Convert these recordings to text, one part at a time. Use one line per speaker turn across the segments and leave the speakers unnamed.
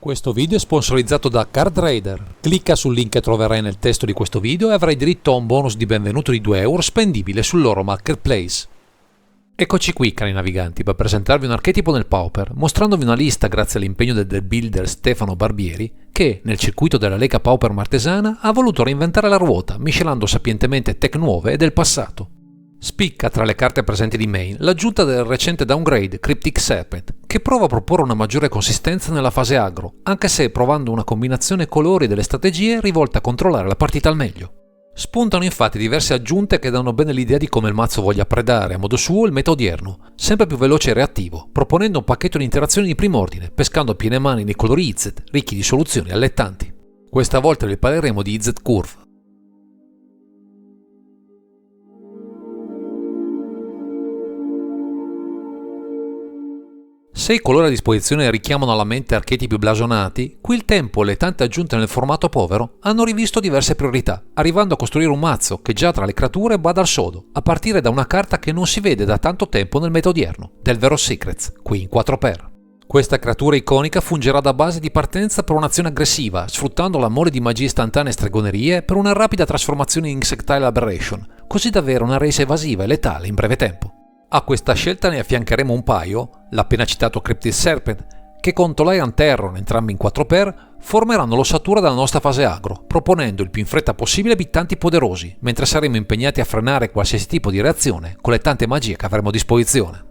Questo video è sponsorizzato da Card Raider. Clicca sul link che troverai nel testo di questo video e avrai diritto a un bonus di benvenuto di 2 euro spendibile sul loro marketplace. Eccoci qui, cari naviganti, per presentarvi un archetipo nel Pauper, mostrandovi una lista grazie all'impegno del deck builder Stefano Barbieri, che, nel circuito della Lega Pauper Martesana, ha voluto reinventare la ruota, miscelando sapientemente tech nuove e del passato. Spicca tra le carte presenti di main l'aggiunta del recente downgrade Cryptic Serpent, che prova a proporre una maggiore consistenza nella fase aggro, anche se provando una combinazione colori delle strategie rivolta a controllare la partita al meglio. Spuntano infatti diverse aggiunte che danno bene l'idea di come il mazzo voglia predare a modo suo il meta odierno, sempre più veloce e reattivo, proponendo un pacchetto di interazioni di primo ordine, pescando a piene mani nei colori IZ, ricchi di soluzioni allettanti. Questa volta vi parleremo di IZ Curve. Se i colori a disposizione richiamano alla mente archetipi blasonati, qui il tempo e le tante aggiunte nel formato povero hanno rivisto diverse priorità, arrivando a costruire un mazzo che già tra le creature bada al sodo, a partire da una carta che non si vede da tanto tempo nel meta odierno, Delver of Secrets, qui in 4x. Questa creatura iconica fungerà da base di partenza per un'azione aggressiva, sfruttando la mole di magie istantanee e stregonerie per una rapida trasformazione in Insectile Aberration, così da avere una race evasiva e letale in breve tempo. A questa scelta ne affiancheremo un paio, l'appena citato Cryptic Serpent, che con Tolarian Terror, entrambi in 4x, formeranno l'ossatura della nostra fase agro, proponendo il più in fretta possibile bittanti poderosi, mentre saremo impegnati a frenare qualsiasi tipo di reazione con le tante magie che avremo a disposizione.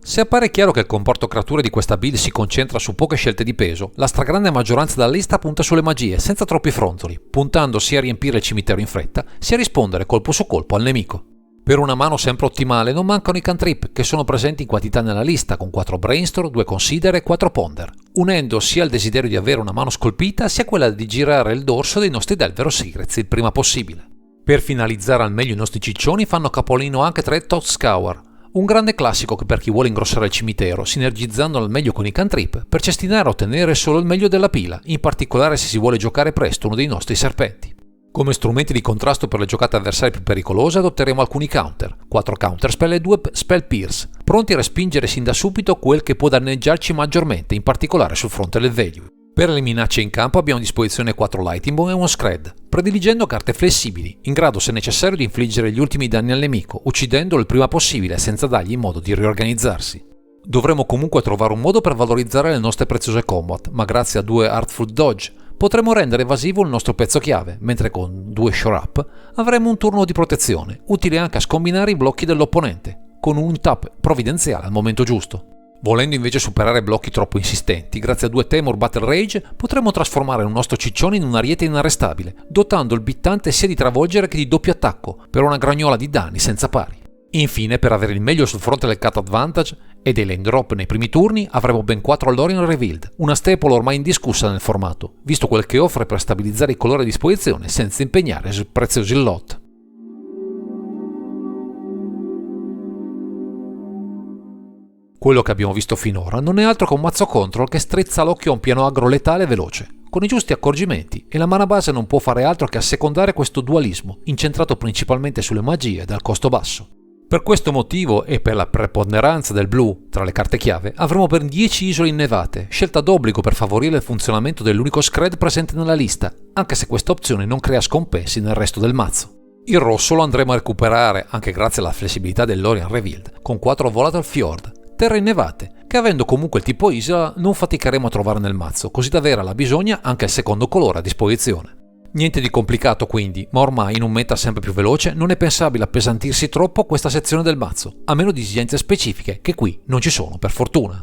Se appare chiaro che il comporto creature di questa build si concentra su poche scelte di peso, la stragrande maggioranza della lista punta sulle magie, senza troppi fronzoli, puntando sia a riempire il cimitero in fretta, sia a rispondere colpo su colpo al nemico. Per una mano sempre ottimale non mancano i cantrip, che sono presenti in quantità nella lista, con 4 Brainstorm, 2 Consider e 4 Ponder, unendo sia il desiderio di avere una mano scolpita, sia quella di girare il dorso dei nostri Delver of Secrets il prima possibile. Per finalizzare al meglio i nostri ciccioni fanno capolino anche 3 Thought Scour, un grande classico che per chi vuole ingrossare il cimitero, sinergizzando al meglio con i cantrip, per cestinare a ottenere solo il meglio della pila, in particolare se si vuole giocare presto uno dei nostri serpenti. Come strumenti di contrasto per le giocate avversarie più pericolose adotteremo alcuni counter, 4 counter spell e 2 spell pierce, pronti a respingere sin da subito quel che può danneggiarci maggiormente, in particolare sul fronte del value. Per le minacce in campo abbiamo a disposizione 4 Lightning Bone e 1 Scred, prediligendo carte flessibili, in grado se necessario di infliggere gli ultimi danni al nemico, uccidendolo il prima possibile senza dargli modo di riorganizzarsi. Dovremo comunque trovare un modo per valorizzare le nostre preziose combat, ma grazie a 2 Artful Dodge potremo rendere evasivo il nostro pezzo chiave, mentre con 2 Shore Up avremo un turno di protezione, utile anche a scombinare i blocchi dell'opponente, con un tap provvidenziale al momento giusto. Volendo invece superare blocchi troppo insistenti, grazie a 2 Temur Battle Rage potremo trasformare il nostro ciccione in un ariete inarrestabile, dotando il bittante sia di travolgere che di doppio attacco, per una gragnola di danni senza pari. Infine, per avere il meglio sul fronte del Cut Advantage e dei lane drop nei primi turni, avremo ben 4 Lorien Revealed, una staple ormai indiscussa nel formato, visto quel che offre per stabilizzare i colori a disposizione senza impegnare su preziosi lot. Quello che abbiamo visto finora non è altro che un mazzo control che strizza l'occhio a un piano agro letale e veloce, con i giusti accorgimenti, e la mana base non può fare altro che assecondare questo dualismo, incentrato principalmente sulle magie dal costo basso. Per questo motivo e per la preponderanza del blu tra le carte chiave, avremo ben 10 isole innevate, scelta d'obbligo per favorire il funzionamento dell'unico Scred presente nella lista, anche se questa opzione non crea scompensi nel resto del mazzo. Il rosso lo andremo a recuperare, anche grazie alla flessibilità del Lorien Revealed, con 4 Volatile Fjord, terre innevate, che avendo comunque il tipo isola non faticheremo a trovare nel mazzo, così da avere alla bisogna anche il secondo colore a disposizione. Niente di complicato quindi, ma ormai in un meta sempre più veloce non è pensabile appesantirsi troppo questa sezione del mazzo, a meno di esigenze specifiche che qui non ci sono per fortuna.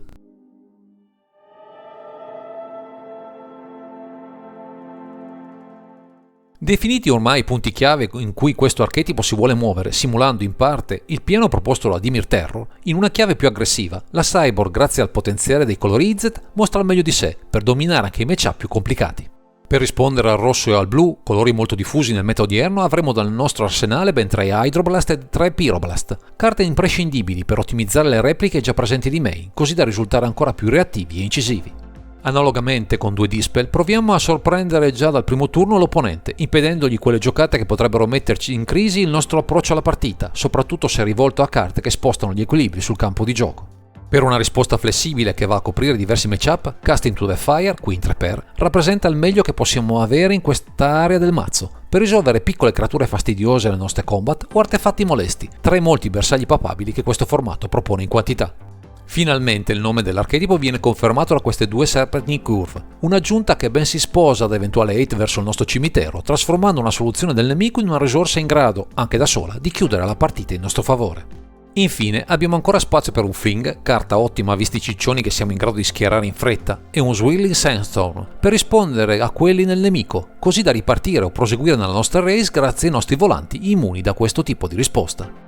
Definiti ormai i punti chiave in cui questo archetipo si vuole muovere, simulando in parte il piano proposto da Dimir Terror, in una chiave più aggressiva, la Cyborg, grazie al potenziale dei colori IZ, mostra il meglio di sé per dominare anche i matchup più complicati. Per rispondere al rosso e al blu, colori molto diffusi nel meta odierno, avremo dal nostro arsenale ben 3 Hydroblast e 3 Pyroblast, carte imprescindibili per ottimizzare le repliche già presenti di main, così da risultare ancora più reattivi e incisivi. Analogamente con 2 Dispel proviamo a sorprendere già dal primo turno l'opponente, impedendogli quelle giocate che potrebbero metterci in crisi il nostro approccio alla partita, soprattutto se rivolto a carte che spostano gli equilibri sul campo di gioco. Per una risposta flessibile che va a coprire diversi matchup, Cast into the Fire, qui in 3x, rappresenta il meglio che possiamo avere in quest'area del mazzo, per risolvere piccole creature fastidiose nelle nostre combat o artefatti molesti, tra i molti bersagli papabili che questo formato propone in quantità. Finalmente il nome dell'archetipo viene confermato da queste 2 Serpentine Curve, un'aggiunta che ben si sposa ad eventuale hate verso il nostro cimitero, trasformando una soluzione del nemico in una risorsa in grado, anche da sola, di chiudere la partita in nostro favore. Infine abbiamo ancora spazio per un Thing, carta ottima visti i ciccioni che siamo in grado di schierare in fretta, e un Swirling Sandstorm per rispondere a quelli nel nemico, così da ripartire o proseguire nella nostra race grazie ai nostri volanti immuni da questo tipo di risposta.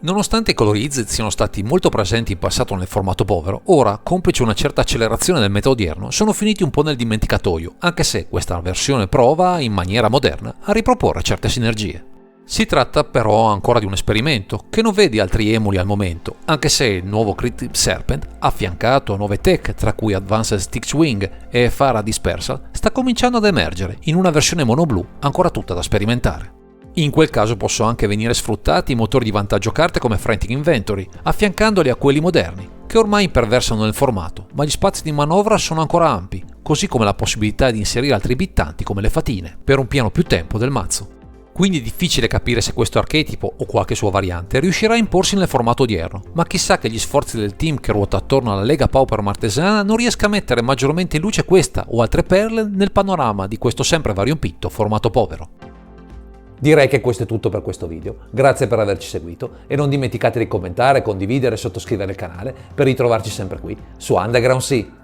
Nonostante i coloriz siano stati molto presenti in passato nel formato povero, ora, complice una certa accelerazione del meta odierno, sono finiti un po' nel dimenticatoio, anche se questa versione prova, in maniera moderna, a riproporre certe sinergie. Si tratta però ancora di un esperimento, che non vede altri emuli al momento, anche se il nuovo Cryptic Serpent, affiancato a nuove tech tra cui Advanced Stickswing e Fara Dispersal, sta cominciando ad emergere in una versione mono-blu ancora tutta da sperimentare. In quel caso possono anche venire sfruttati i motori di vantaggio carte come Frantic Inventory, affiancandoli a quelli moderni, che ormai imperversano nel formato, ma gli spazi di manovra sono ancora ampi, così come la possibilità di inserire altri bittanti come le fatine, per un pieno più tempo del mazzo. Quindi è difficile capire se questo archetipo, o qualche sua variante, riuscirà a imporsi nel formato odierno, ma chissà che gli sforzi del team che ruota attorno alla Lega Pauper Martesana non riesca a mettere maggiormente in luce questa o altre perle nel panorama di questo sempre variopinto formato povero. Direi che questo è tutto per questo video, grazie per averci seguito e non dimenticate di commentare, condividere e sottoscrivere il canale per ritrovarci sempre qui su Underground Sea.